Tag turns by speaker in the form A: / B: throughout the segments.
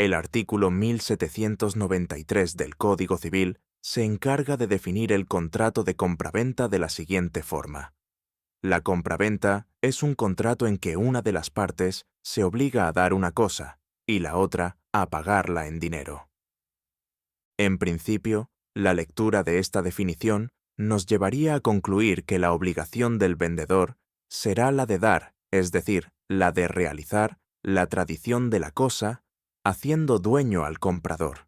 A: El artículo 1793 del Código Civil se encarga de definir el contrato de compraventa de la siguiente forma. La compraventa es un contrato en que una de las partes se obliga a dar una cosa y la otra a pagarla en dinero. En principio, la lectura de esta definición nos llevaría a concluir que la obligación del vendedor será la de dar, es decir, la de realizar la tradición de la cosa, haciendo dueño al comprador.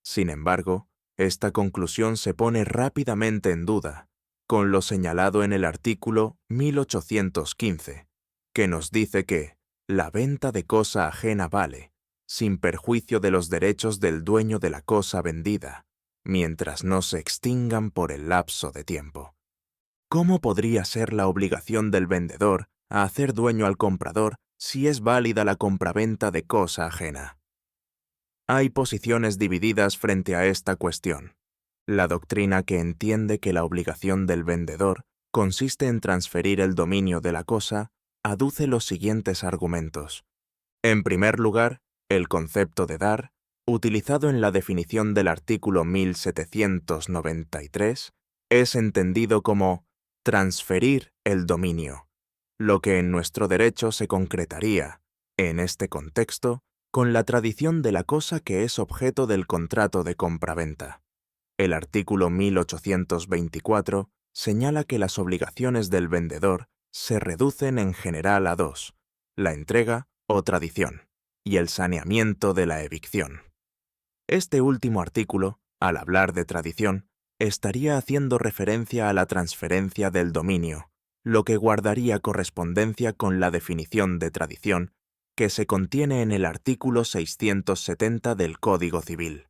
A: Sin embargo, esta conclusión se pone rápidamente en duda, con lo señalado en el artículo 1815, que nos dice que la venta de cosa ajena vale, sin perjuicio de los derechos del dueño de la cosa vendida, mientras no se extingan por el lapso de tiempo. ¿Cómo podría ser la obligación del vendedor a hacer dueño al comprador si es válida la compraventa de cosa ajena? Hay posiciones divididas frente a esta cuestión. La doctrina que entiende que la obligación del vendedor consiste en transferir el dominio de la cosa aduce los siguientes argumentos. En primer lugar, el concepto de dar, utilizado en la definición del artículo 1793, es entendido como transferir el dominio, lo que en nuestro derecho se concretaría, en este contexto, con la tradición de la cosa que es objeto del contrato de compraventa. El artículo 1824 señala que las obligaciones del vendedor se reducen en general a dos: la entrega o tradición y el saneamiento de la evicción. Este último artículo, al hablar de tradición, estaría haciendo referencia a la transferencia del dominio, lo que guardaría correspondencia con la definición de tradición que se contiene en el artículo 670 del Código Civil.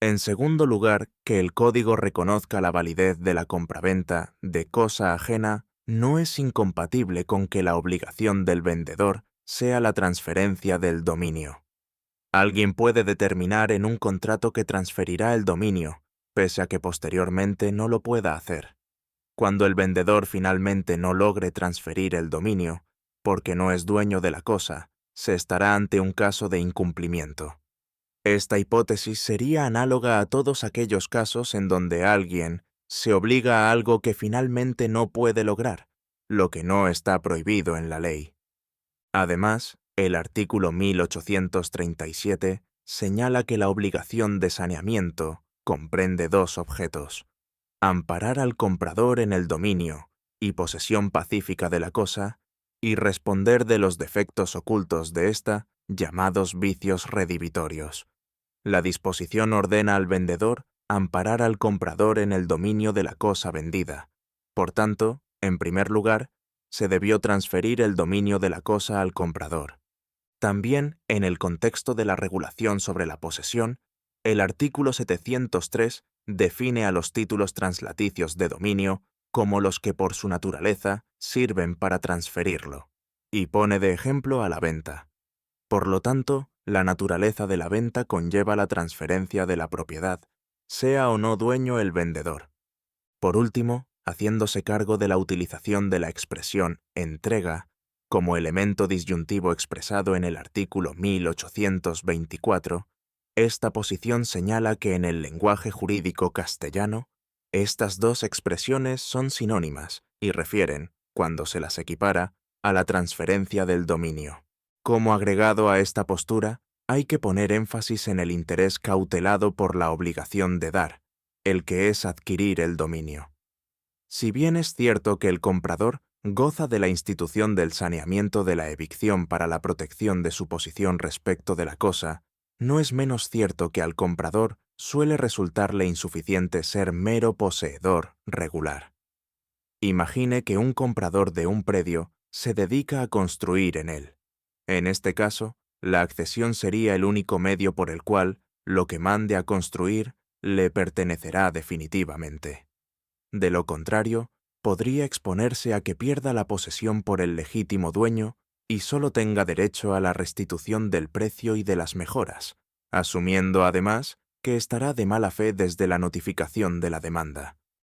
A: En segundo lugar, que el Código reconozca la validez de la compraventa de cosa ajena no es incompatible con que la obligación del vendedor sea la transferencia del dominio. Alguien puede determinar en un contrato que transferirá el dominio, pese a que posteriormente no lo pueda hacer. Cuando el vendedor finalmente no logre transferir el dominio, porque no es dueño de la cosa, se estará ante un caso de incumplimiento. Esta hipótesis sería análoga a todos aquellos casos en donde alguien se obliga a algo que finalmente no puede lograr, lo que no está prohibido en la ley. Además, el artículo 1837 señala que la obligación de saneamiento comprende dos objetos: amparar al comprador en el dominio y posesión pacífica de la cosa, y responder de los defectos ocultos de ésta, llamados vicios redivitorios. La disposición ordena al vendedor amparar al comprador en el dominio de la cosa vendida. Por tanto, en primer lugar, se debió transferir el dominio de la cosa al comprador. También, en el contexto de la regulación sobre la posesión, el artículo 703 define a los títulos translaticios de dominio como los que por su naturaleza sirven para transferirlo, y pone de ejemplo a la venta. Por lo tanto, la naturaleza de la venta conlleva la transferencia de la propiedad, sea o no dueño el vendedor. Por último, haciéndose cargo de la utilización de la expresión entrega como elemento disyuntivo expresado en el artículo 1824, esta posición señala que en el lenguaje jurídico castellano, estas dos expresiones son sinónimas y refieren, cuando se las equipara, a la transferencia del dominio. Como agregado a esta postura, hay que poner énfasis en el interés cautelado por la obligación de dar, el que es adquirir el dominio. Si bien es cierto que el comprador goza de la institución del saneamiento de la evicción para la protección de su posición respecto de la cosa, no es menos cierto que al comprador suele resultarle insuficiente ser mero poseedor regular. Imagine que un comprador de un predio se dedica a construir en él. En este caso, la accesión sería el único medio por el cual lo que mande a construir le pertenecerá definitivamente. De lo contrario, podría exponerse a que pierda la posesión por el legítimo dueño y solo tenga derecho a la restitución del precio y de las mejoras, asumiendo además que estará de mala fe desde la notificación de la demanda.